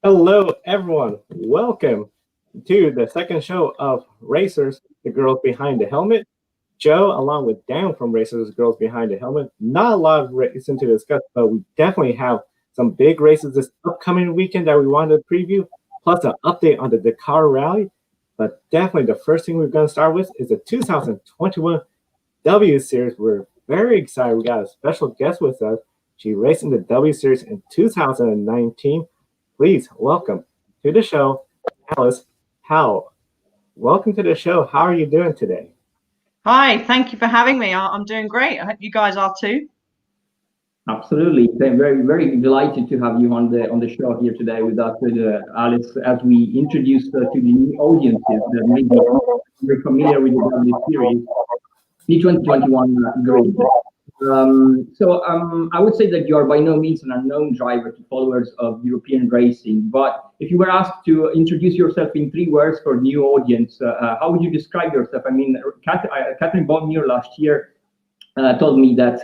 Hello, everyone. Welcome to the second show of Racers, the Girls Behind the Helmet. Joe, along with Dan from Racers, the Girls Behind the Helmet. Not a lot of racing to discuss, but we definitely have some big races this upcoming weekend that we wanted to preview, plus an update on the Dakar Rally. But definitely the first thing we're going to start with is the 2021 W Series. We're very excited. We got a special guest with us. She raced in the W Series in 2019. Please welcome to the show, Alice Powell. Welcome to the show. How are you doing today? Hi, thank you for having me. I'm doing great. I hope you guys are too. Absolutely. I'm very delighted to have you on the show here today with us, Alice, as we introduce to the new audiences that maybe you're familiar with the W Series, the 2021 grid. I would say that you are by no means an unknown driver to followers of European racing. But if you were asked to introduce yourself in 3 words for new audience, how would you describe yourself? I mean, Catherine Bonnier last year told me that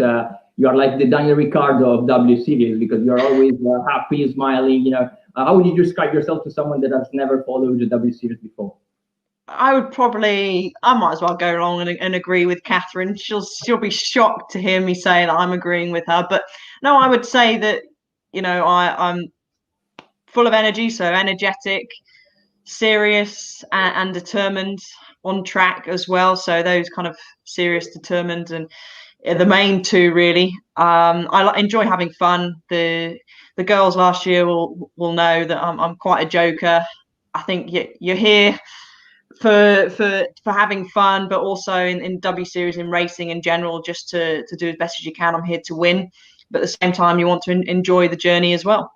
you are like the Daniel Ricciardo of W Series because you're always happy, smiling. How would you describe yourself to someone that has never followed the W Series before? I might as well go along and agree with Catherine. She'll be shocked to hear me say that I'm agreeing with her. But no, I would say that, I'm full of energy, so energetic, serious and determined on track as well. So those kind of serious, determined, and the main two really. I enjoy having fun. The girls last year will know that I'm quite a joker. I think you're here for having fun, but also in W Series, in racing in general, just to do as best as you can. I'm here to win, but at the same time, you want to enjoy the journey as well.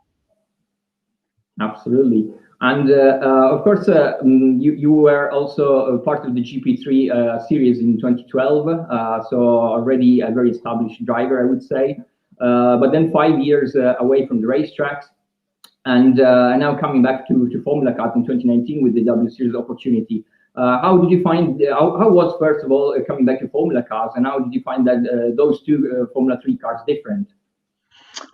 Absolutely. And of course, you were also part of the GP3 series in 2012, so already a very established driver, I would say. But then 5 years away from the racetracks, and now coming back to Formula Cars in 2019 with the W Series opportunity. How did you find? How was first of all coming back to Formula Cars, and how did you find that those two Formula 3 cars different?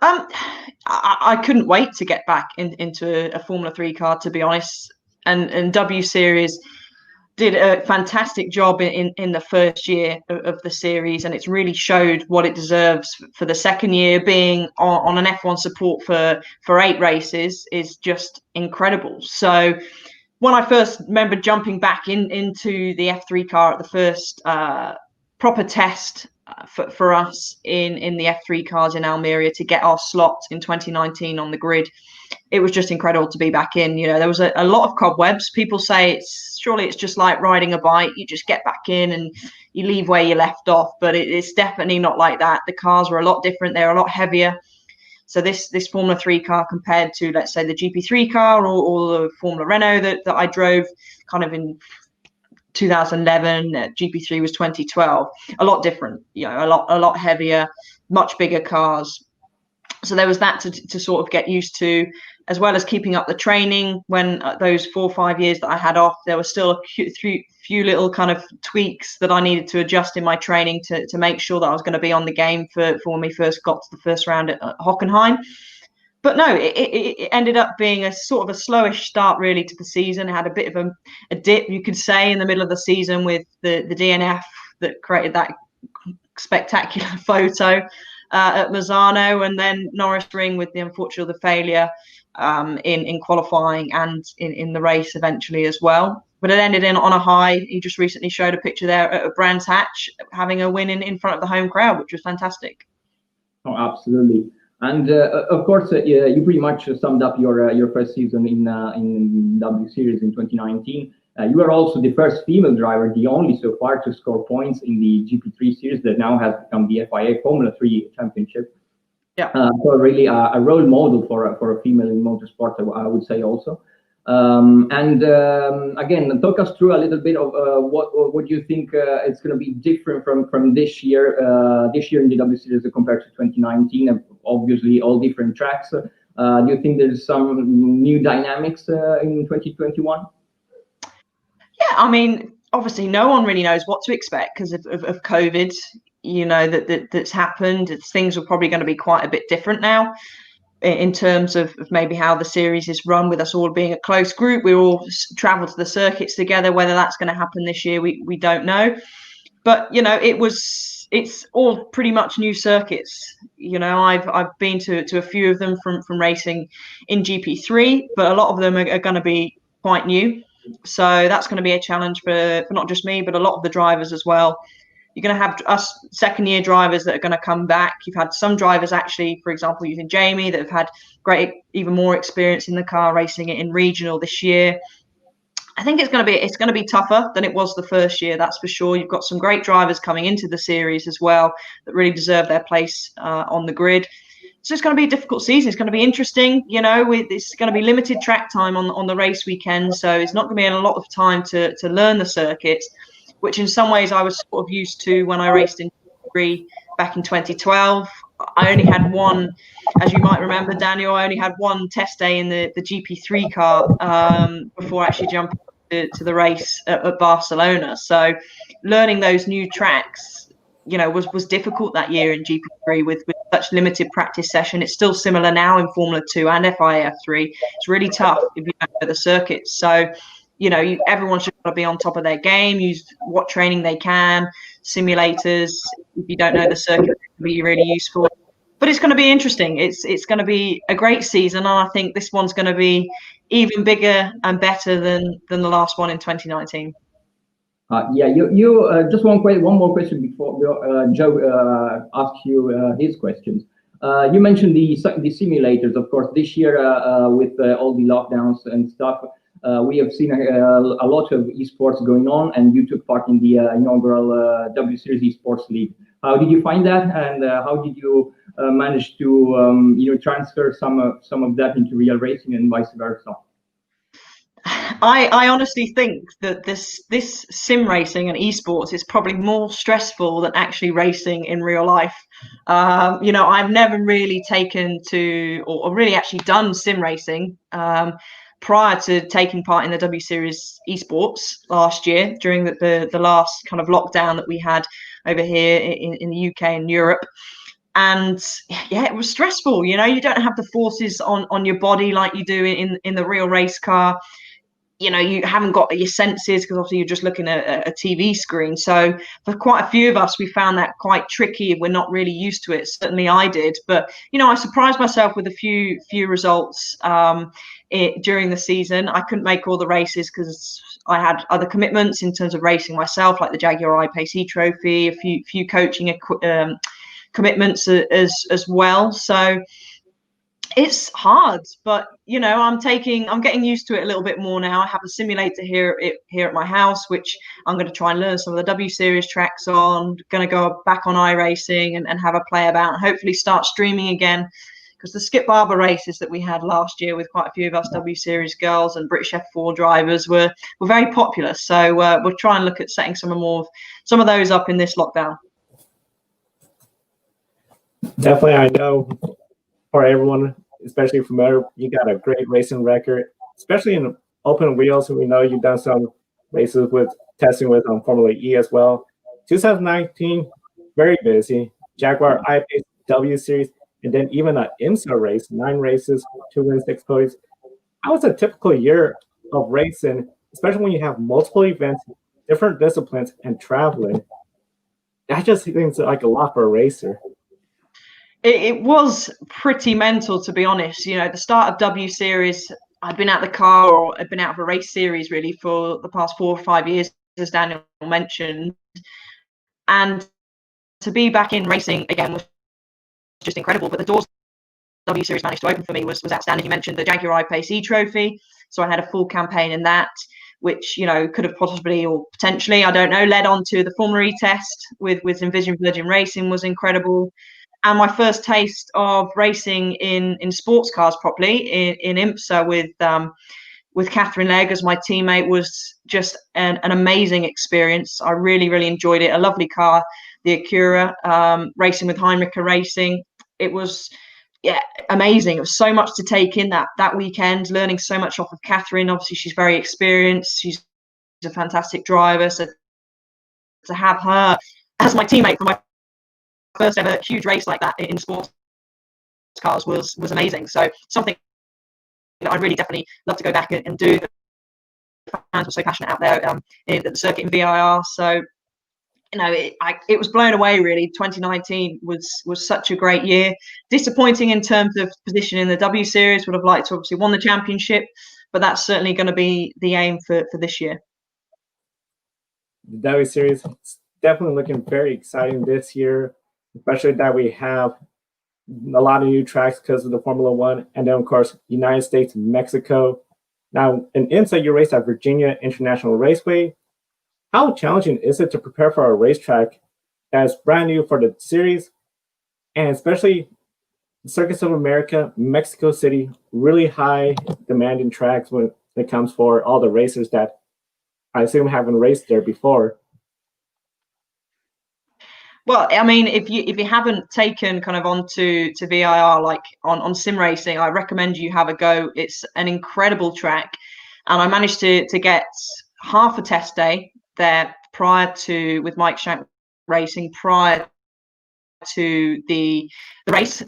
I couldn't wait to get back into a Formula 3 car, to be honest. And W Series did a fantastic job in the first year of the series, and it's really showed what it deserves for the second year. Being on an F1 support for 8 races is just incredible. So when I first remember jumping back into the F3 car at the first proper test for us in the F3 cars in Almeria to get our slot in 2019 on the grid, it was just incredible to be back in. There was a lot of cobwebs. People say it's just like riding a bike. You just get back in and you leave where you left off, but it's definitely not like that. The cars were a lot different. They're a lot heavier. So this Formula 3 car compared to, let's say, the GP3 car or the Formula Renault that I drove kind of in 2011, GP3 was 2012, a lot different, a lot heavier, much bigger cars. So there was that to sort of get used to, as well as keeping up the training. When those 4 or 5 years that I had off, there was still a few little kind of tweaks that I needed to adjust in my training to make sure that I was going to be on the game for when we first got to the first round at Hockenheim. But no, it ended up being a sort of a slowish start really to the season. It had a bit of a dip, you could say, in the middle of the season with the DNF that created that spectacular photo at Mazzano, and then Norris Ring with the failure in qualifying and in the race eventually as well. But it ended on a high. He just recently showed a picture there at Brands Hatch having a win in front of the home crowd, which was fantastic. Oh, absolutely. And of course, you pretty much summed up your first season in W Series in 2019. You were also the first female driver, the only so far to score points in the GP3 series that now has become the FIA Formula 3 Championship. Yeah. So really a role model for a female in motorsport, I would say also. Again, talk us through a little bit of what you think it's going to be different from this year in the W Series compared to 2019. Obviously, all different tracks. Do you think there's some new dynamics in 2021? Yeah, I mean, obviously, no one really knows what to expect because of COVID. That's happened. Things are probably going to be quite a bit different now. in terms of maybe how the series is run, with us all being a close group. We all travel to the circuits together. Whether that's going to happen this year, we don't know. But it's all pretty much new circuits. I've been to a few of them from racing in GP3, but a lot of them are going to be quite new. So that's going to be a challenge for not just me, but a lot of the drivers as well. You're going to have us second-year drivers that are going to come back. You've had some drivers actually, for example, using Jamie, that have had even more experience in the car, racing it in regional this year. I think it's going to be tougher than it was the first year, that's for sure. You've got some great drivers coming into the series as well that really deserve their place on the grid. So it's going to be a difficult season. It's going to be interesting. It's going to be limited track time on the race weekend, so it's not going to be a lot of time to learn the circuits, which in some ways I was sort of used to when I raced in GP3 back in 2012. I only had one, as you might remember, Daniel, I only had one test day in the GP3 car before actually jumping to the race at Barcelona. So learning those new tracks, was difficult that year in GP3 with such limited practice session. It's still similar now in Formula 2 and FIF3. It's really tough if you don't know the circuits. So everyone should be on top of their game, use what training they can, simulators. If you don't know the circuit, it can be really useful. But it's going to be interesting. It's going to be a great season, and I think this one's going to be even bigger and better than the last one in 2019. You just one more question before Joe asks you his questions. You mentioned the simulators, of course. This year, with all the lockdowns and stuff, we have seen a lot of esports going on, and you took part in the inaugural W Series Esports League. How did you find that, and how did you manage to transfer some of that into real racing and vice versa? I honestly think that this sim racing and esports is probably more stressful than actually racing in real life. I've never really taken to or really actually done sim racing prior to taking part in the W Series Esports last year during the last kind of lockdown that we had over here in the UK and Europe. And yeah, it was stressful. You don't have the forces on your body like you do in the real race car. You haven't got your senses because obviously you're just looking at a TV screen. So for quite a few of us, we found that quite tricky. We're not really used to it. Certainly I did. But, I surprised myself with a few results during the season. I couldn't make all the races because I had other commitments in terms of racing myself, like the Gaillard IPC trophy, a few coaching commitments as well. So it's hard, but I'm getting used to it a little bit more now. I have a simulator here at my house, which I'm going to try and learn some of the W Series tracks on. Going to go back on iRacing and have a play about, and hopefully start streaming again, because the Skip Barber races that we had last year with quite a few of us W Series girls and British F4 drivers were very popular. So we'll try and look at setting some of those up in this lockdown. Definitely, I know for everyone, especially from there, you got a great racing record, especially in open wheels. We know you've done some races with testing with Formula E as well. 2019, very busy. Jaguar I-Pace W Series, and then even an IMSA race, 9 races, 2 wins, 6 podiums. How was a typical year of racing, especially when you have multiple events, different disciplines, and traveling? That just seems like a lot for a racer. It was pretty mental, to be honest. The start of W Series, I'd been out of the car, or I'd been out of a race series really for the past 4 or 5 years, as Daniel mentioned. And to be back in racing again was just incredible. But the doors W Series managed to open for me was outstanding. You mentioned the Jaguar I-Pace trophy, so I had a full campaign in that, which could have possibly or potentially, I don't know, led on to the Formula E test with Envision Virgin Racing was incredible. And my first taste of racing in sports cars properly in IMSA with Catherine Legg as my teammate was just an amazing experience. I really, really enjoyed it. A lovely car, the Acura, racing with Heinrich Racing. It was amazing. It was so much to take in that weekend, learning so much off of Catherine. Obviously, she's very experienced. She's a fantastic driver. So to have her as my teammate for my first ever huge race like that in sports cars was amazing. So something that I'd really definitely love to go back and do. The fans were so passionate out there at the circuit in VIR. So it was blown away really. 2019 was such a great year. Disappointing in terms of position in the W Series. Would have liked to obviously won the championship, but that's certainly going to be the aim for this year. The W Series is definitely looking very exciting this year, especially that we have a lot of new tracks because of the Formula One, and then of course United States, Mexico. Now, an IMSA you race at Virginia International Raceway. How challenging is it to prepare for a racetrack that's brand new for the series, and especially Circuits of America, Mexico City, really high demanding tracks when it comes for all the racers that I assume haven't raced there before? Well, I mean, if you haven't taken kind of onto VIR like on sim racing, I recommend you have a go. It's an incredible track, and I managed to get half a test day there prior to with Mike Shank Racing prior to the race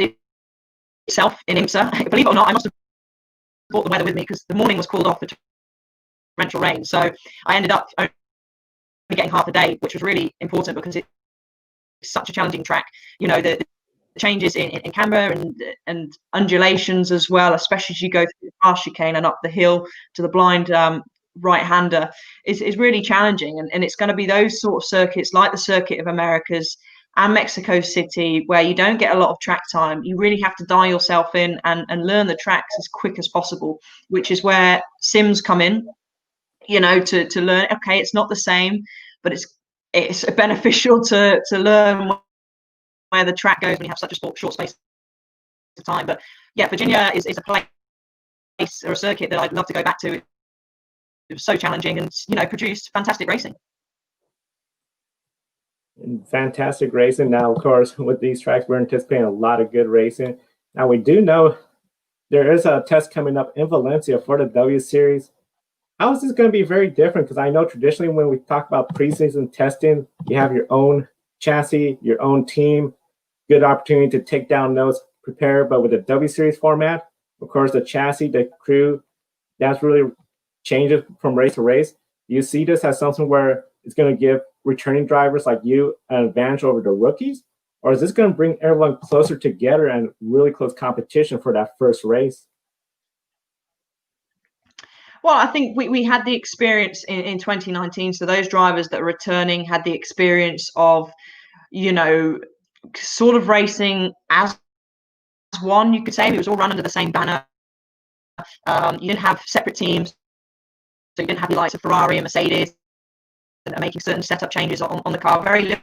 itself in IMSA. Believe it or not, I must have brought the weather with me because the morning was called off for torrential rain. So I ended up only getting half a day, which was really important because it's such a challenging track. The changes in camber and undulations as well, especially as you go through the fast chicane and up the hill to the blind right-hander is really challenging. And it's going to be those sort of circuits like the Circuit of Americas and Mexico City where you don't get a lot of track time. You really have to dial yourself in and learn the tracks as quick as possible, which is where sims come in, to learn, okay, it's not the same, but it's beneficial to learn where the track goes when you have such a short space of time. But yeah, Virginia is a place or a circuit that I'd love to go back to. It was so challenging and produced fantastic racing. And fantastic racing. Now, of course, with these tracks, we're anticipating a lot of good racing. Now, we do know there is a test coming up in Valencia for the W Series. How is this going to be very different? Because I know traditionally when we talk about preseason testing, you have your own chassis, your own team, good opportunity to take down notes, prepare. But with the W Series format, of course, the chassis, the crew, that's really changes from race to race. Do you see this as something where it's going to give returning drivers like you an advantage over the rookies? Or is this going to bring everyone closer together and really close competition for that first race? Well, I think we had the experience in 2019. So those drivers that are returning had the experience of, sort of racing as one, you could say. It was all run under the same banner. You didn't have separate teams. So you didn't have the likes of Ferrari and Mercedes and making certain setup changes on the car. Very limited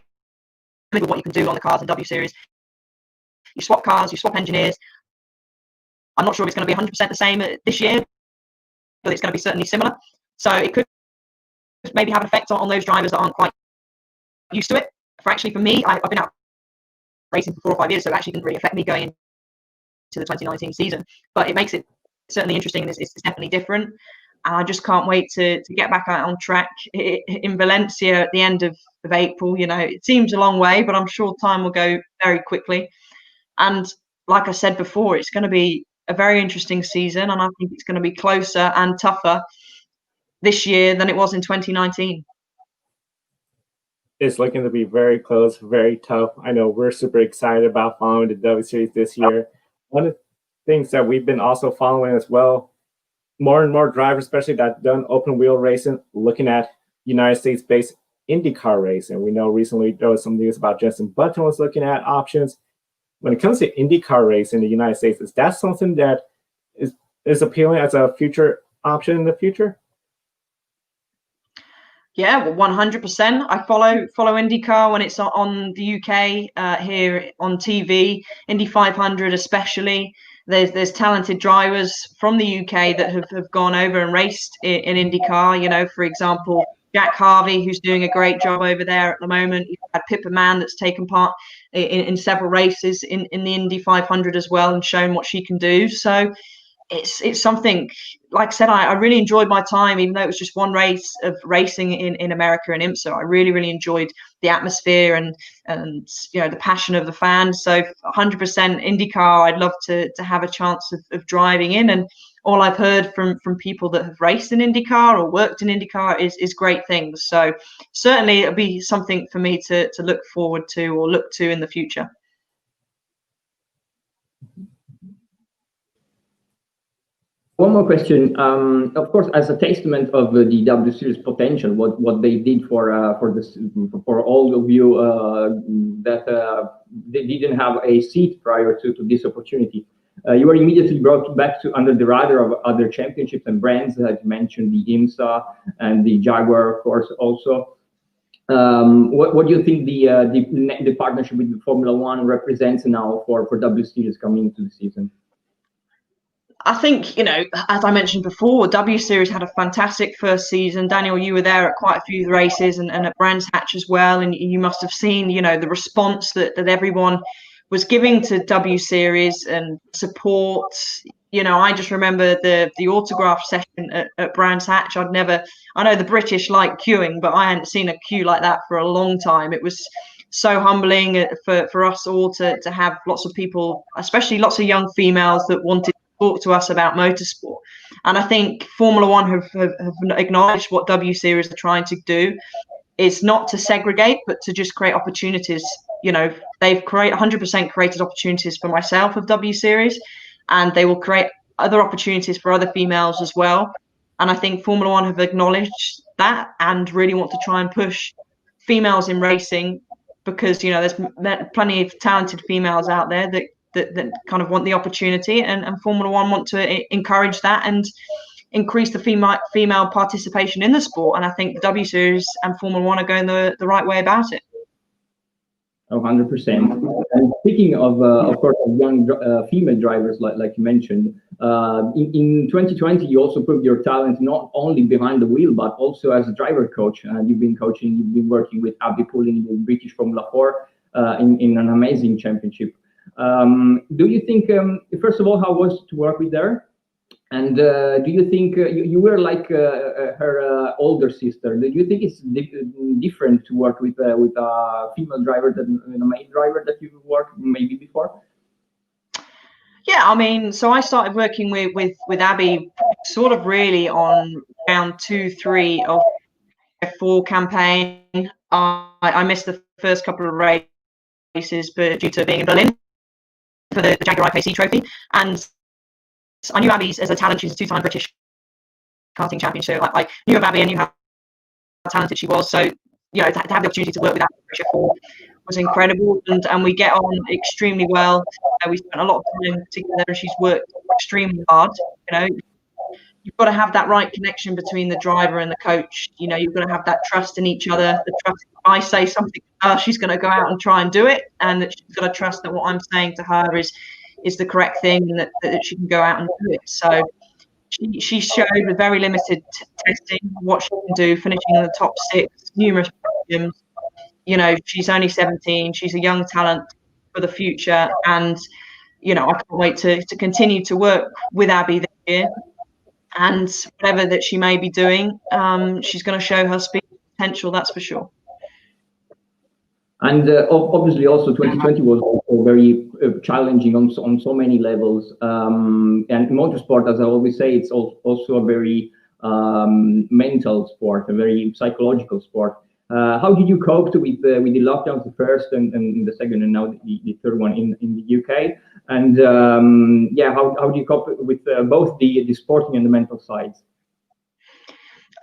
with what you can do on the cars in W Series. You swap cars, you swap engineers. I'm not sure if it's going to be 100% the same this year, but it's going to be certainly similar. So it could maybe have an effect on those drivers that aren't quite used to it. For me, I've been out racing for 4 or 5 years, so it actually didn't really affect me going into the 2019 season. But it makes it certainly interesting, and it's definitely different. And I just can't wait to get back out on track in Valencia at the end of April. It seems a long way, but I'm sure time will go very quickly. And like I said before, it's going to be a very interesting season, and I think it's going to be closer and tougher this year than it was in 2019. It's looking to be very close, very tough. I know we're super excited about following the W Series this year. One of the things that we've been also following as well, more and more drivers, especially that done open wheel racing, looking at United States-based IndyCar racing. We know recently there was some news about Jenson Button was looking at options. When it comes to IndyCar racing in the United States, is that something that is appealing as a future option in the future? Yeah, well, 100%. I follow IndyCar when it's on the UK here on TV, Indy 500 especially. There's talented drivers from the UK that have gone over and raced in IndyCar. For example, Jack Harvey, who's doing a great job over there at the moment. You've had Pippa Mann that's taken part in several races in the Indy 500 as well and shown what she can do. So it's something, like I said, I really enjoyed my time, even though it was just one race of racing in America and IMSA. I really enjoyed the atmosphere and the passion of the fans. So 100% IndyCar, I'd love to have a chance of driving in. And all I've heard from people that have raced in IndyCar or worked in IndyCar is great things. So certainly it'll be something for me to look forward to or look to in the future. One more question. Of course, as a testament of the W Series potential, what they did for all of you that they didn't have a seat prior to this opportunity, you were immediately brought back to under the radar of other championships and brands, as you mentioned, the IMSA and the Jaguar, of course, also. What do you think the partnership with Formula One represents now for W Series coming into the season? I think, as I mentioned before, W Series had a fantastic first season. Daniel, you were there at quite a few races and at Brands Hatch as well. And you must have seen, the response that everyone was giving to W Series and support. I just remember the autograph session at Brands Hatch. I know the British like queuing, but I hadn't seen a queue like that for a long time. It was so humbling for us all to have lots of people, especially lots of young females that wanted talk to us about motorsport. And I think Formula One have acknowledged what W Series are trying to do is not to segregate, but to just create opportunities. They've 100% created opportunities for myself of W Series, and they will create other opportunities for other females as well. And I think Formula One have acknowledged that and really want to try and push females in racing, because there's plenty of talented females out there that kind of want the opportunity, and Formula One want to encourage that and increase the female participation in the sport. And I think the W Series and Formula One are going the right way about it. 100%. And speaking of course, of young female drivers, like you mentioned, in 2020, you also proved your talent not only behind the wheel, but also as a driver coach. You've been working with Abby Pulling in the British Formula 4 in an amazing championship. Do you think, first of all, how was it to work with her? And do you think you were like her older sister? Do you think it's different to work with a female driver than a male driver that you've worked maybe before? Yeah, I mean, so I started working with Abby sort of really on round 2-3 of the 4 campaign. I missed the first couple of races, but due to being in Berlin for the Jaguar IKC trophy, and I knew Abby as a talent. She's a 2-time British karting champion, so I knew of Abby. I knew how talented she was. So to have the opportunity to work with Abby was incredible, and we get on extremely well. We spent a lot of time together, and she's worked extremely hard. You've got to have that right connection between the driver and the coach. You've got to have that trust in each other. The trust. If I say something to her, she's going to go out and try and do it, and that she's got to trust that what I'm saying to her is the correct thing, and that she can go out and do it. So she showed with very limited testing what she can do, finishing in the top 6, numerous podiums. She's only 17. She's a young talent for the future, and I can't wait to continue to work with Abby this year. And whatever that she may be doing, she's going to show her speed potential, that's for sure. And obviously, also 2020 was also very challenging on so many levels. And motorsport, as I always say, it's also a very mental sport, a very psychological sport. How did you cope with the lockdowns, the first and the second, and now the third one in the UK? And how do you cope with both the sporting and the mental sides?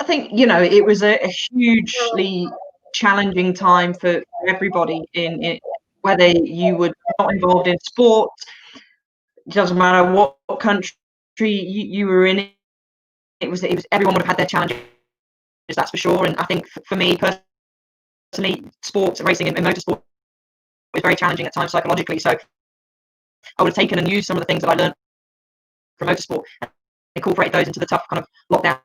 I think it was a hugely challenging time for everybody in whether you were not involved in sport. It doesn't matter what country you were in. It was everyone would have had their challenges, that's for sure. And I think for me personally, sports, racing and motorsport was very challenging at times psychologically. So I would have taken and used some of the things that I learned from motorsport and incorporate those into the tough kind of lockdown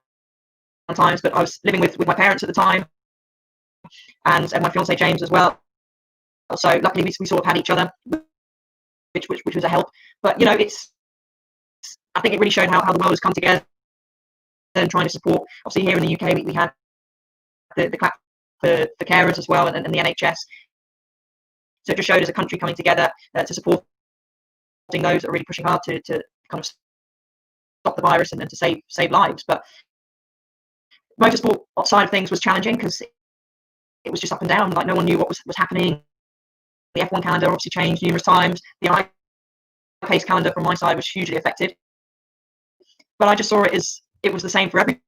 times. But I was living with my parents at the time, and my fiance James as well. So luckily we sort of had each other, which was a help. But I think it really showed how the world has come together and trying to support. Obviously, here in the UK, we had the clap for carers as well, and the NHS. So it just showed as a country coming together to support those that are really pushing hard to kind of stop the virus and to save lives. But motorsport side of things was challenging because it was just up and down. Like no one knew what was happening. The F1 calendar obviously changed numerous times. The iPace calendar from my side was hugely affected. But I just saw it as it was the same for everybody.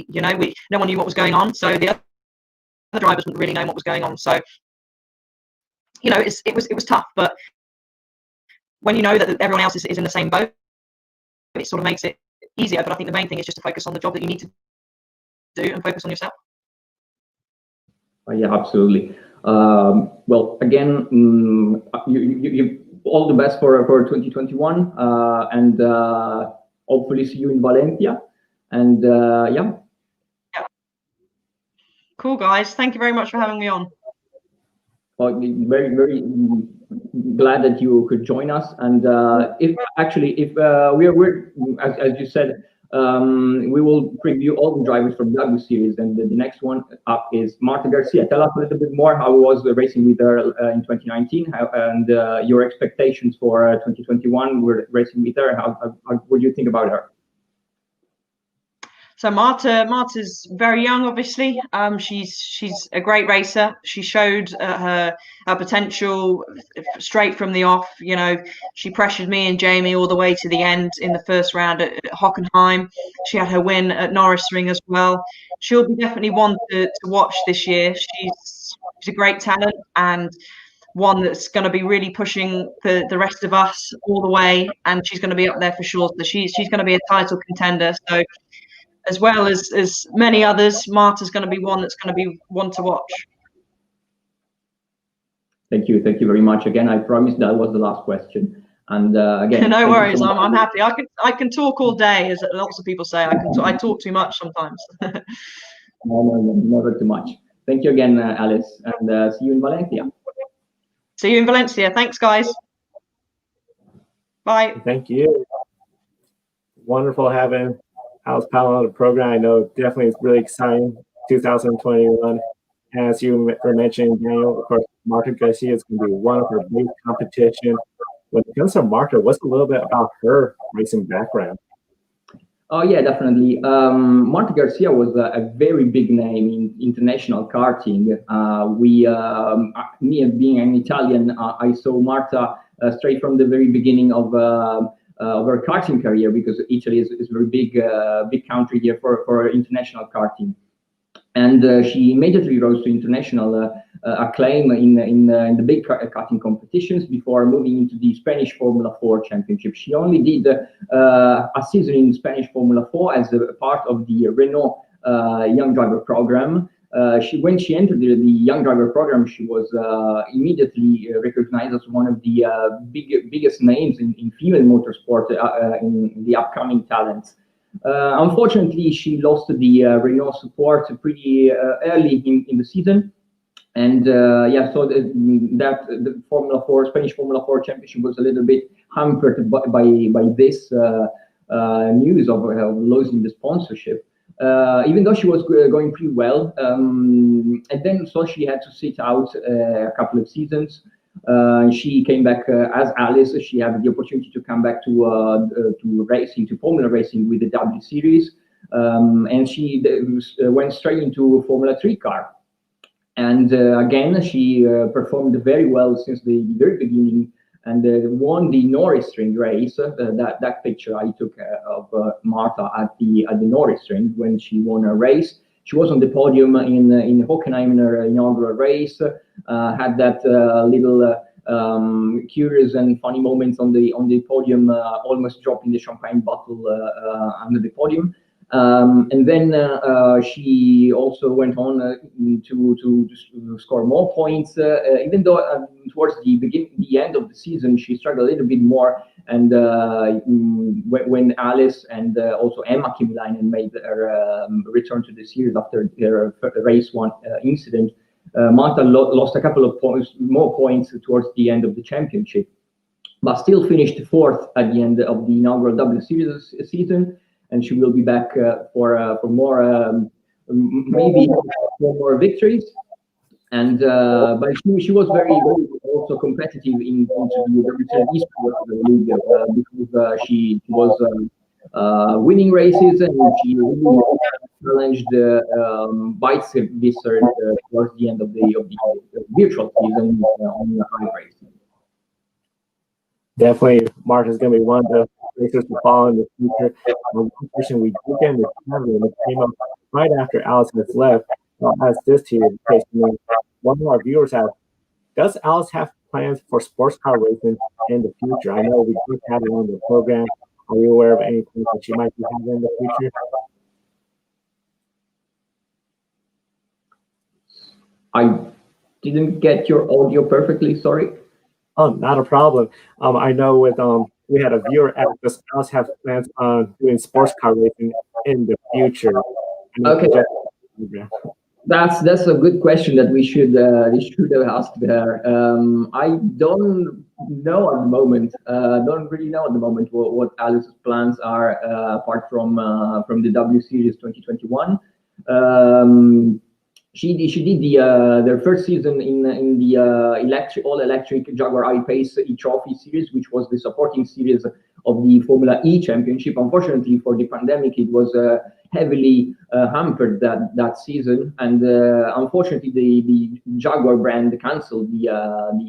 You know, no one knew what was going on, so the other drivers wouldn't really know what was going on. So, you know, it was tough. But when you know that everyone else is in the same boat, it sort of makes it easier. But I think the main thing is just to focus on the job that you need to do and focus on yourself. Yeah, absolutely. Well, again, you all the best for 2021, and hopefully see you in Valencia. And yeah. Cool, guys. Thank you very much for having me on. Well, very, very glad that you could join us. And if we're as you said, we will preview all the drivers from W Series, and the next one up is Marta Garcia. Tell us a little bit more how it was racing with her in 2019, and your expectations for 2021. We're racing with her. What do you think about her? So Marta's very young, obviously. She's a great racer. She showed her potential straight from the off. You know, she pressured me and Jamie all the way to the end in the first round at Hockenheim. She had her win at Norrisring as well. She'll be definitely one to watch this year. She's a great talent and one that's going to be really pushing the rest of us all the way. And she's going to be up there for sure. So she's going to be a title contender. So, as well as many others, Marta's going to be one that's going to be one to watch. Thank you very much. Again, I promised that was the last question. And again, no worries. So I'm happy. I can talk all day, as lots of people say. I talk too much sometimes. No, never too much. Thank you again, Alice, and see you in Valencia. See you in Valencia. Thanks, guys. Bye. Thank you. Wonderful having Alice Powell on the program. I know definitely it's really exciting. 2021, as you were mentioning, Daniel. Of course, Marta Garcia is going to be one of her big competition. When it comes to Marta, what's a little bit about her racing background? Oh yeah, definitely. Marta Garcia was a very big name in international karting. Me being an Italian, I saw Marta straight from the very beginning of her karting career, because Italy is a very big country here for international karting. And she immediately rose to international acclaim in the big karting competitions before moving into the Spanish Formula 4 Championship. She only did a season in Spanish Formula 4 as a part of the Renault Young Driver Program. When she entered the Young Driver Program, she was immediately recognized as one of the biggest names in female motorsport in the upcoming talents. Unfortunately, she lost the Renault support pretty early in the season, and yeah, so the Formula 4 Spanish Formula 4 Championship was a little bit hampered by this news of losing the sponsorship. Even though she was going pretty well, and then so she had to sit out a couple of seasons. She came back as Alice. She had the opportunity to come back to racing, to Formula racing with the W Series, and she went straight into Formula 3 car. And again, she performed very well since the very beginning, and won the Norrisring race. That picture I took of Marta at the Norrisring when she won a race. She was on the podium in Hockenheim in her inaugural race. Had that little curious and funny moments on the podium, almost dropping the champagne bottle under the podium. And then she also went on to score more points, even though towards the end of the season she struggled a little bit more. And when Alice and also Emma Kymäläinen made her return to the series after their race one incident, Marta lost a couple of more points towards the end of the championship. but still finished fourth at the end of the inaugural W Series season, and she will be back for more, maybe more victories. And but she was very, very also competitive into the Eastern League because she was winning races, and she really challenged Bites Visser towards the end of the virtual season on the high racing. Definitely, Marta's going to be one of the racers to follow in the future. One question we do get in the camera that came up right after Alice has left. I'll ask this to you, in case one of our viewers have. Does Alice have plans for sports car racing in the future? I know we just had it on the program. Are you aware of any plans that she might be having in the future? I didn't get your audio perfectly, sorry. Oh, not a problem. I know with we had a viewer ask, does Alice have plans on doing sports car racing in the future? Okay. That's a good question that we should have asked her. I don't know at the moment. Don't really know at the moment what Alice's plans are apart from the W Series 2021. She did their first season in the all electric Jaguar I-Pace e-Trophy series, which was the supporting series of the Formula E Championship. Unfortunately, for the pandemic, it was heavily hampered that season, and unfortunately, the Jaguar brand canceled the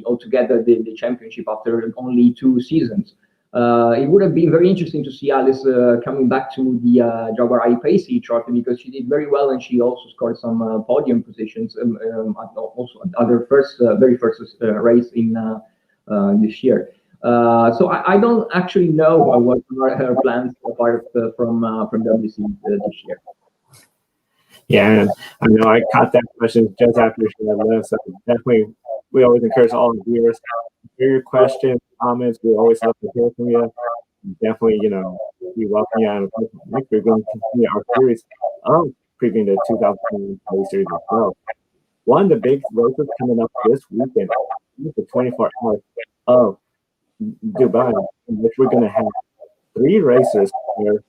altogether the championship after only 2 seasons. It would have been very interesting to see Alice coming back to the Jaguar I-Pace e-Trophy, because she did very well, and she also scored some podium positions also at other very first race in this year. So I don't actually know what are her plans apart from WC this year. Yeah, and I know I caught that question just after she had left. So definitely, we always encourage all the viewers, hear your questions, comments. We always love to hear from you. Definitely, we welcome you. And we're going to continue our series of previewing the 2020 series as well. One of the big races coming up this weekend is the 24 hours of Dubai, in which we're going to have 3 racers here,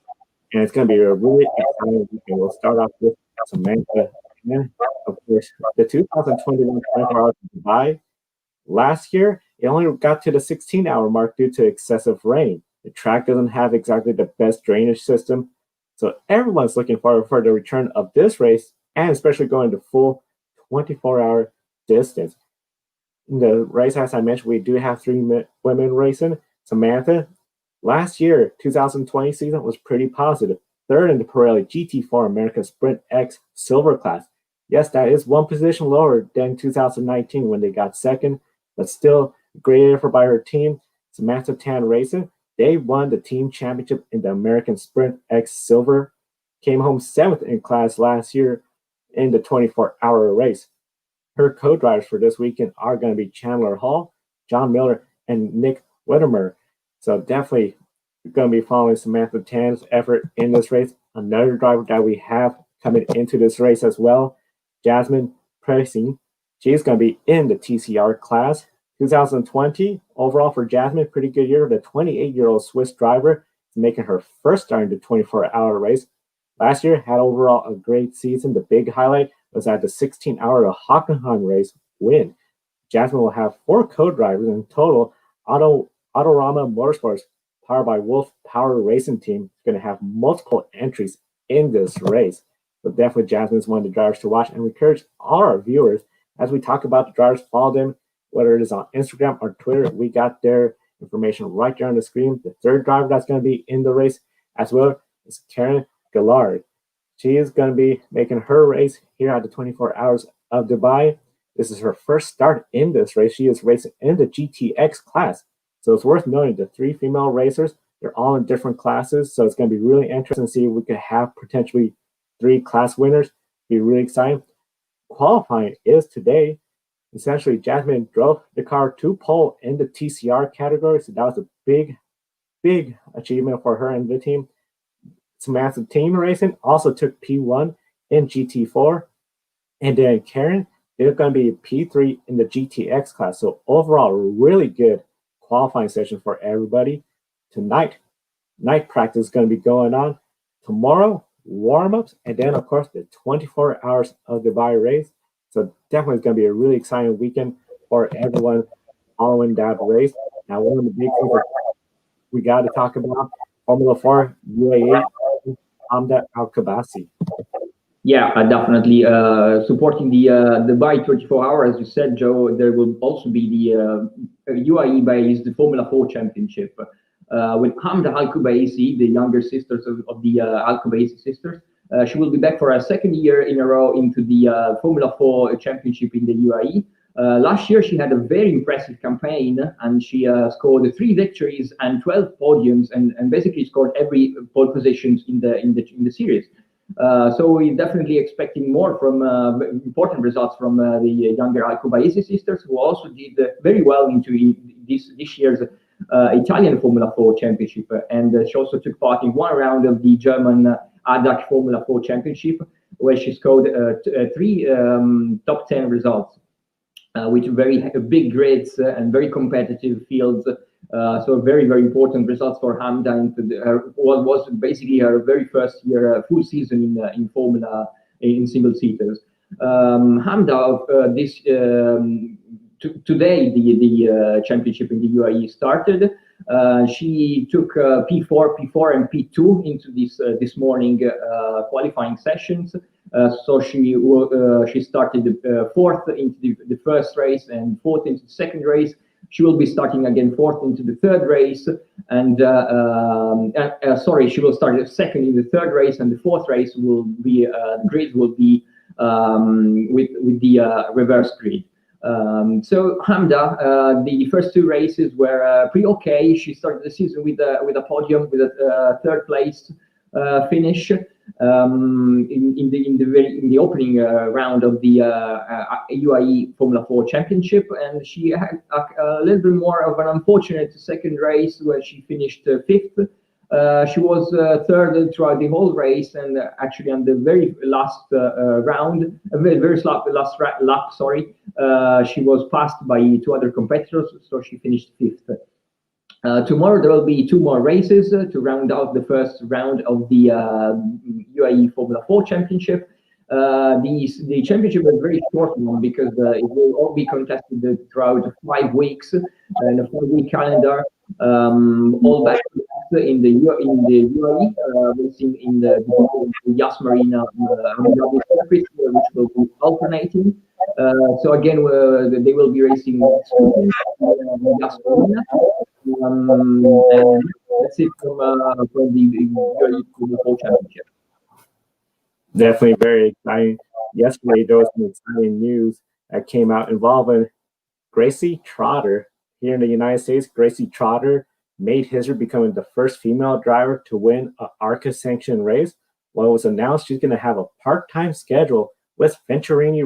and it's going to be a really exciting weekend. We'll start off with Samantha, and of course, the 2021 24 hours of Dubai. Last year, it only got to the 16-hour mark due to excessive rain. The track doesn't have exactly the best drainage system, so everyone's looking forward for the return of this race, and especially going to full 24-hour distance. In the race, as I mentioned, we do have 3 women racing. Samantha, last year, 2020 season was pretty positive. 3rd in the Pirelli GT4 America Sprint X Silver class. Yes, that is 1 position lower than 2019 when they got 2nd, but still great effort by her team. Samantha Tan Racing, they won the team championship in the American Sprint X Silver. Came home 7th in class last year in the 24-hour race. Her co-drivers for this weekend are going to be Chandler Hall, John Miller, and Nick Whittemer. So definitely going to be following Samantha Tan's effort in this race. Another driver that we have coming into this race as well, Jasmin Preisig. She's going to be in the TCR class. 2020 overall for Jasmin, pretty good year. The 28-year-old Swiss driver is making her first start in the 24-hour race. Last year had overall a great season. The big highlight was at the 16-hour Hockenheim race win. Jasmin will have 4 co-drivers in total. Autorama Motorsports, powered by Wolf Power Racing Team, is going to have multiple entries in this race. So definitely Jasmin's one of the drivers to watch, and we encourage all our viewers, as we talk about the drivers, follow them, whether it is on Instagram or Twitter. We got their information right there on the screen. The 3rd driver that's going to be in the race as well is Karen Gaillard. She is going to be making her race here at the 24 hours of Dubai. This is her first start in this race. She is racing in the GTX class. So it's worth noting the 3 female racers, they're all in different classes. So it's going to be really interesting to see if we could have potentially 3 class winners. Be really exciting. Qualifying is today. Essentially, Jasmin drove the car to pole in the TCR category. So that was a big, big achievement for her and the team. Samantha Team Racing also took P1 in GT4. And then Karen, they're going to be P3 in the GTX class. So overall, really good qualifying session for everybody. Tonight, night practice is going to be going on. Tomorrow, warm-ups, and then, of course, the 24 hours of Dubai race. So definitely it's going to be a really exciting weekend for everyone following that race. Now, one of the big things that we got to talk about, Formula 4 UAE, Hamda Al Qubaisi. Yeah, definitely. Supporting the Dubai 24 hour, as you said, Joe, there will also be the UAE-based Formula 4 Championship with Hamda Al Qubaisi, the younger sisters of the Al Qubaisi sisters. She will be back for a second year in a row into the Formula 4 Championship in the UAE. Last year, she had a very impressive campaign, and she scored 3 victories and 12 podiums, and basically scored every pole positions in the series. So we're definitely expecting more from important results from the younger Al Qubaisi sisters, who also did very well into this year's Italian Formula 4 Championship, and she also took part in one round of the German ADAC Formula 4 Championship, where she scored 3 top 10 results, with very big grids and very competitive fields. So very, very important results for Hamda into what was basically her very first year, full season in Formula in single seaters. Hamda, today the championship in the UAE started. She took P4, and P2 into this morning qualifying sessions. So she started 4th into the first race and 4th into the second race. She will be starting again 4th into the third race, and she will start 2nd in the third race, and the 4th race will be the grid will be with the reverse grid. So Hamda, the first 2 races were pretty okay. She started the season with a podium, with a 3rd place finish in the opening round of the UAE Formula 4 Championship, and she had a little bit more of an unfortunate second race where she finished 5th. She was 3rd throughout the whole race, and actually on the very last lap, she was passed by 2 other competitors, so she finished 5th. Tomorrow there will be 2 more races to round out the first round of the UAE Formula 4 Championship. The championship is a very short one because it will all be contested throughout 5 weeks and a 4-week calendar, all back in the UAE, racing in the Yas Marina circuit, which will be alternating. So again, they will be racing next weekend in Yas Marina. And that's it from the UAE Formula 4 Championship. Definitely very exciting. Yesterday, there was some exciting news that came out involving Gracie Trotter here in the United States. Gracie Trotter made history becoming the first female driver to win an ARCA sanctioned race. Well, it was announced she's going to have a part-time schedule with Venturini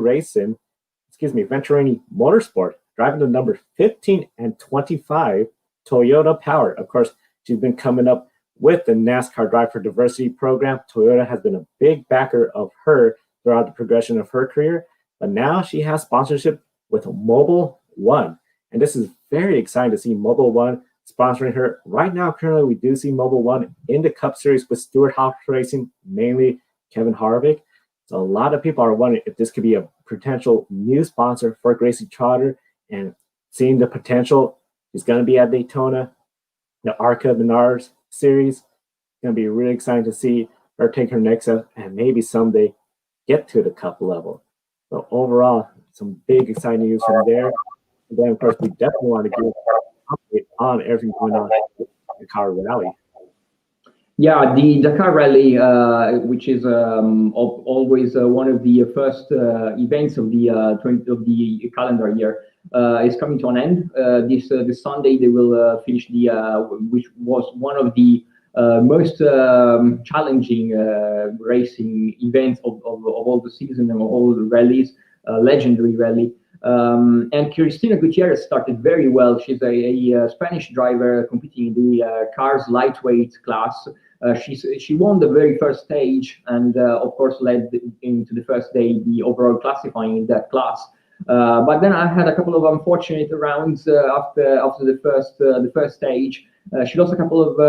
Motorsport, driving the number 15 and 25 Toyota Power. Of course, she's been coming up with the NASCAR Drive for Diversity program. Toyota has been a big backer of her throughout the progression of her career, but now she has sponsorship with Mobil 1. And this is very exciting to see Mobil 1 sponsoring her. Right now, currently, we do see Mobil 1 in the Cup Series with Stewart Haas Racing, mainly Kevin Harvick. So a lot of people are wondering if this could be a potential new sponsor for Gracie Trotter, and seeing the potential. She's going to be at Daytona, the ARCA Menards Series. It's going to be really exciting to see her take her next step and maybe someday get to the Cup level. So overall, some big exciting news from there. And then, of course, we definitely want to give an update on everything going on in the Dakar Rally. Yeah, the Dakar Rally, which is always one of the first events of the calendar year, is coming to an end. This Sunday they will finish which was one of the most challenging racing events of all the season and all the rallies, legendary rally. And Cristina Gutierrez started very well. She's a Spanish driver competing in the cars lightweight class. She won the very first stage and of course led into the first day the overall classifying in that class. But then I had a couple of unfortunate rounds after the first stage. She lost a couple of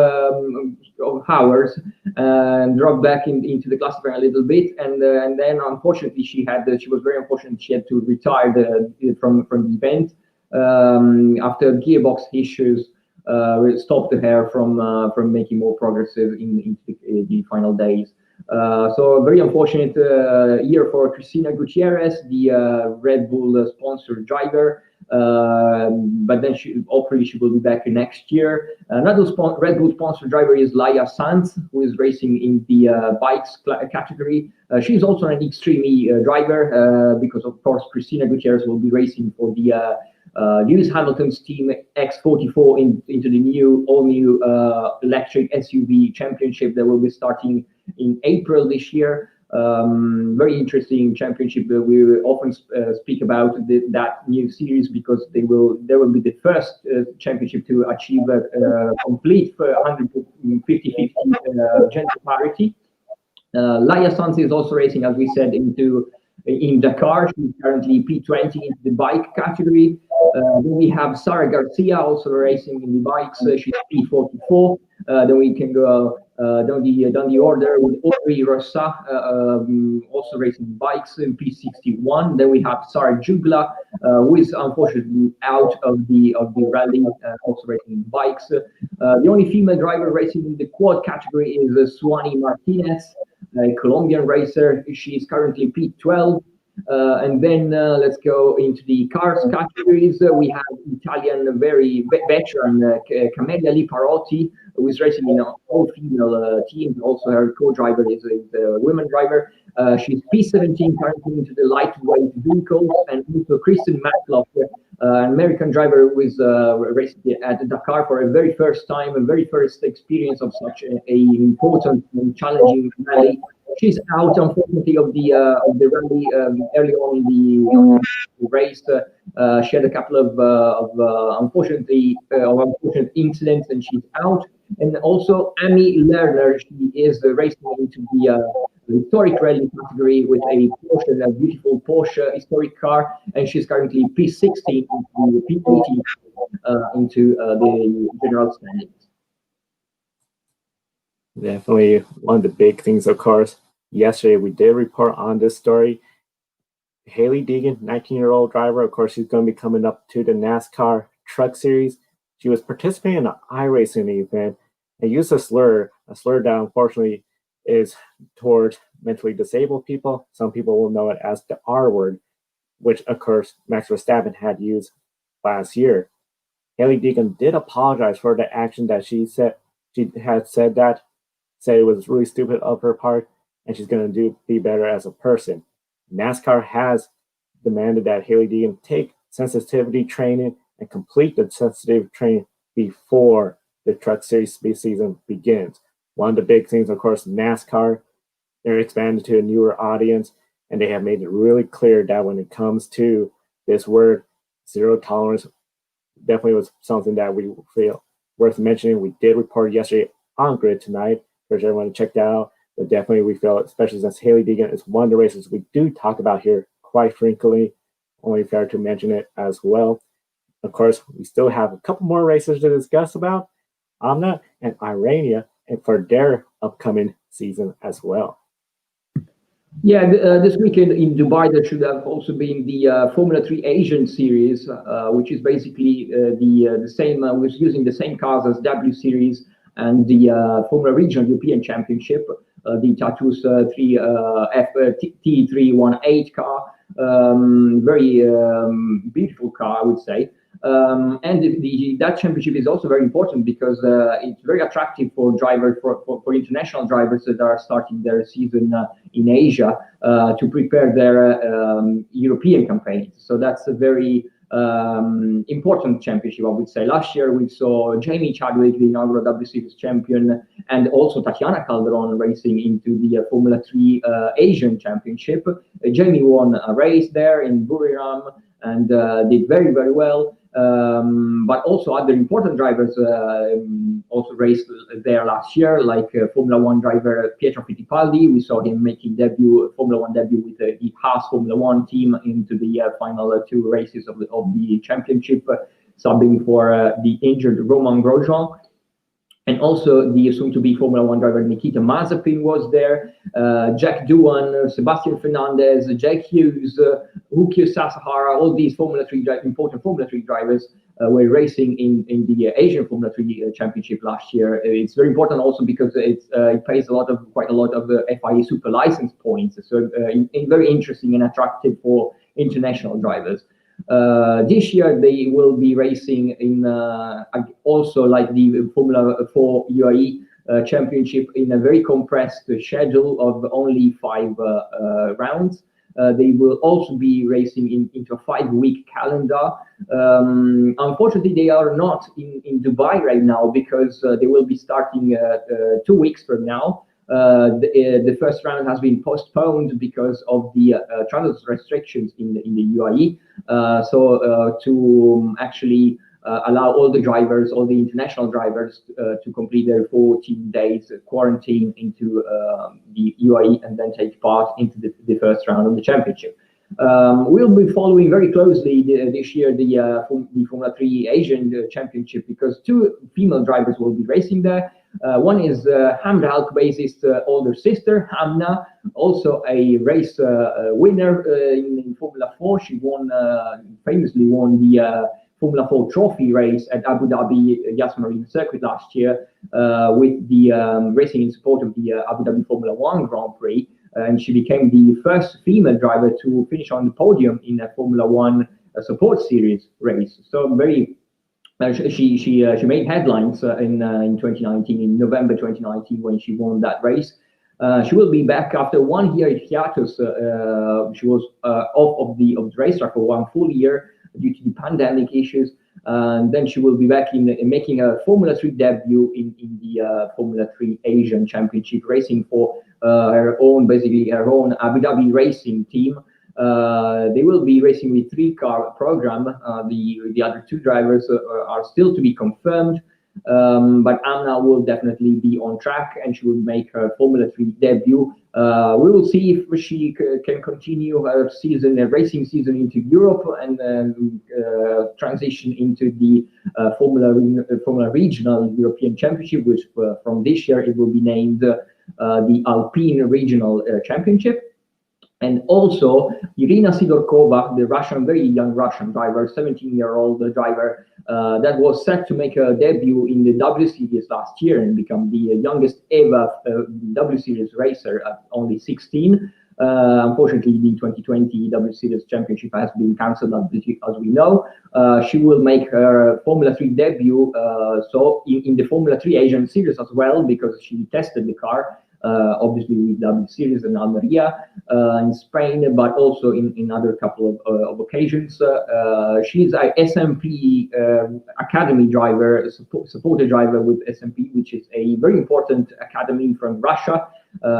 hours and dropped back into the classifier a little bit, and then unfortunately she was very unfortunate. She had to retire from the event after gearbox issues stopped her from making more progress in the final days. So a very unfortunate year for Cristina Gutierrez, the Red Bull sponsored driver. But then hopefully she will be back next year. Another Red Bull sponsored driver is Laia Sanz, who is racing in the bikes category. She's also an Extreme driver because of course Cristina Gutierrez will be racing for the Lewis Hamilton's team X44 into the all new electric SUV championship that will be starting in April this year. Very interesting championship. We often speak about that new series because there will be the first championship to achieve a complete 150-50 gender parity. Laia Sanz is also racing, as we said, in Dakar. She's currently P20 in the bike category. Then we have Marta Garcia also racing in the bikes. She's P44. Then we can go down the order with Audrey Rossa, also racing bikes in P61. Then we have Sarah Jugla, who is unfortunately out of the rally, also racing bikes. The only female driver racing in the quad category is Suani Martinez, a Colombian racer. She is currently P12. And then let's go into the cars categories. We have Italian very veteran Camelia Liparotti, who is racing in an all-female team. Also, her co-driver is a women driver. She's P17 currently into the lightweight vehicles, and also Kristen Matlock, an American driver who is racing at Dakar for a very first time, a very first experience of such an important and challenging rally. She's out, unfortunately, of the rally early on in the race. She had a couple of unfortunate incidents, and she's out. And also, Amy Lerner, she is racing into the historic rally category with a beautiful Porsche historic car, and she's currently P16 into the P18 into the general standings. Definitely one of the big things, of course. Yesterday, we did report on this story. Hailie Deegan, 19-year-old driver, of course, she's going to be coming up to the NASCAR Truck Series. She was participating in an iRacing event and used a slur that unfortunately is towards mentally disabled people. Some people will know it as the R word, which, of course, Max Verstappen had used last year. Hailie Deegan did apologize for the action that she said. She had said it was really stupid of her part, and she's going to be better as a person. NASCAR has demanded that Hailie Deegan take sensitivity training and complete the sensitivity training before the Truck Series season begins. One of the big things, of course, NASCAR, they're expanded to a newer audience, and they have made it really clear that when it comes to this word, zero tolerance, definitely was something that we feel worth mentioning. We did report yesterday on Grid Tonight. Encourage everyone to check that out. But definitely we feel, especially since Hailie Deegan is one of the racers we do talk about here quite frequently, only fair to mention it as well. Of course, we still have a couple more racers to discuss about, Amna and Irina, and for their upcoming season as well. Yeah, this weekend in Dubai, there should have also been the Formula 3 Asian Series, which is basically the same, was using the same cars as W Series and the Formula Regional European Championship, the Tatus T318 car, very beautiful car, I would say. And that championship is also very important because it's very attractive for drivers, for international drivers that are starting their season in Asia to prepare their European campaigns. So that's a very important championship, I would say. Last year we saw Jamie Chadwick, the inaugural W Series champion, and also Tatiana Calderon racing into the Formula 3 Asian Championship. Jamie won a race there in Buriram and did very, very well. but also other important drivers also raced there last year, like Formula One driver Pietro Fittipaldi. We saw him making Formula One debut with the Haas Formula One team into the final two races of the championship, subbing for the injured Romain Grosjean. And also the soon-to-be Formula One driver Nikita Mazepin was there, Jack Doohan, Sebastian Fernandez, Jake Hughes, Yuki Sasahara. All these important Formula 3 drivers were racing in the Asian Formula 3 Championship last year. It's very important also because it pays quite a lot of FIA Super License points, so very interesting and attractive for international drivers. This year they will be racing in also like the Formula 4 UAE Championship in a very compressed schedule of only 5 rounds. They will also be racing into a 5-week calendar. Unfortunately, they are not in Dubai right now because they will be starting 2 weeks from now. The first round has been postponed because of the travel restrictions in the UAE. So to actually allow all the international drivers to complete their 14 days quarantine into the UAE and then take part into the first round of the championship. We'll be following very closely this year the Formula 3 Asian Championship because 2 female drivers will be racing there. One is Hamda Al Qubaisi's older sister, Amna, also a race winner in Formula 4. She famously won the Formula 4 trophy race at Abu Dhabi Yas Marina Circuit last year with the racing in support of the Abu Dhabi Formula 1 Grand Prix. And she became the first female driver to finish on the podium in a Formula 1 support series race. So very, she made headlines in 2019, in November 2019, when she won that race. She will be back after 1 year hiatus. She was off of the racetrack for 1 full year due to the pandemic issues. And then she will be back in making a Formula 3 debut in the Formula 3 Asian Championship, racing for her own Abu Dhabi racing team. They will be racing with 3-car program. The other 2 drivers are still to be confirmed, but Amna will definitely be on track and she will make her Formula 3 debut. We will see if she can continue her racing season into Europe and transition into the Formula Regional European Championship, which from this year it will be named the Alpine Regional Championship. And also Irina Sidorkova, the very young Russian driver, 17-year-old driver, that was set to make a debut in the W Series last year and become the youngest ever W Series racer at only 16. Unfortunately, the 2020 W Series Championship has been cancelled, as we know. She will make her Formula 3 debut, so in the Formula 3 Asian Series as well, because she tested the car, obviously with W Series and Almeria in Spain, but also in other couple of occasions. She's a SMP Academy driver, supported driver with SMP, which is a very important academy from Russia,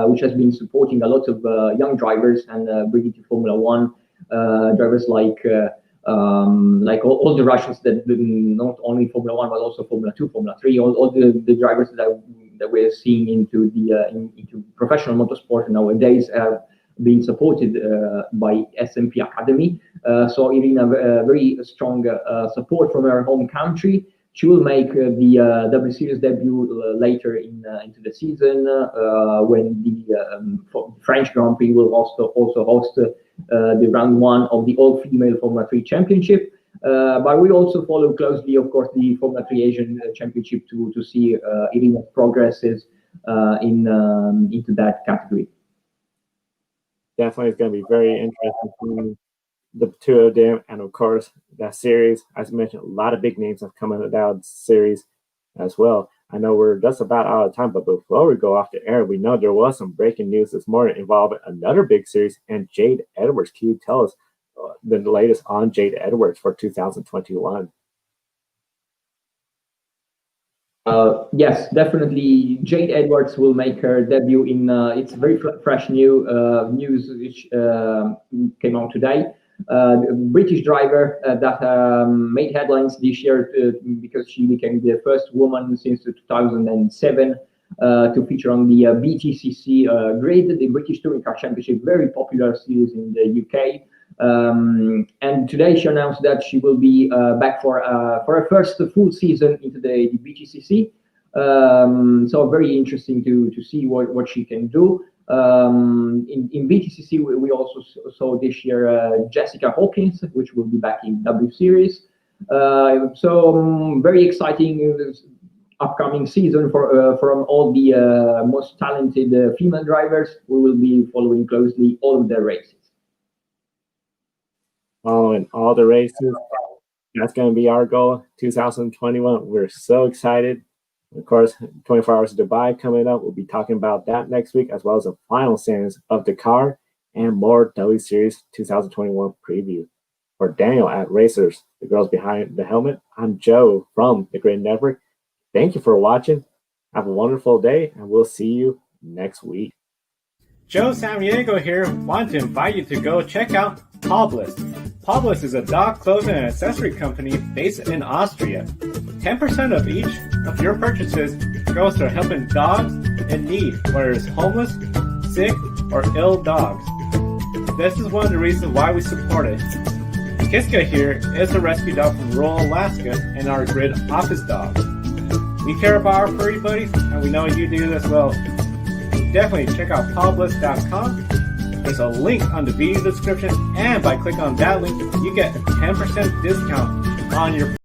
which has been supporting a lot of young drivers and bringing to Formula 1 drivers like all the Russians that not only Formula 1 but also Formula 2, Formula 3, all the drivers that we're seeing into professional motorsport nowadays have been supported by SMP Academy. So Irina, very strong support from her home country. She will make the W Series debut later into the season when the French Grand Prix will also host the round 1 of the all-female Formula 3 Championship. But we also follow closely, of course, the Formula 3 Asian Championship to see Irina's progresses into that category. Definitely, it's going to be very interesting seeing the 2 of them, and of course that series. As mentioned, a lot of big names have come out of that series as well. I know we're just about out of time, but before we go off the air, we know there was some breaking news this morning involving another big series and Jade Edwards. Can you tell us the latest on Jade Edwards for 2021? Yes, definitely. Jade Edwards will make her debut in. It's very fresh news which came out today. British driver that made headlines this year because she became the first woman since 2007 to feature on the BTCC grid, the British Touring Car Championship, very popular series in the UK. And today she announced that she will be back for her first full season into the BTCC. So very interesting to see what she can do. In BTCC, we also saw this year Jessica Hawkins, which will be back in W Series. So very exciting upcoming season from all the most talented female drivers. We will be following closely all of their races. Following all the races, that's going to be our goal. 2021. We're so excited. Of course, 24 Hours of Dubai coming up. We'll be talking about that next week, as well as the final standings of Dakar and more W Series 2021 preview. For Daniel at Racers, the girls behind the helmet, I'm Joe from the Grid Network. Thank you for watching. Have a wonderful day, and we'll see you next week. Joe Samaniego here. Want to invite you to go check out Powell. Powell is a dog clothing and accessory company based in Austria. 10% of each of your purchases goes to helping dogs in need, whether it's homeless, sick, or ill dogs. This is one of the reasons why we support it. Kiska here is a rescue dog from rural Alaska and our Grid office dog. We care about our furry buddies, and we know you do as well. Definitely check out powellbliss.com. There's a link on the video description, and by clicking on that link, you get a 10% discount on your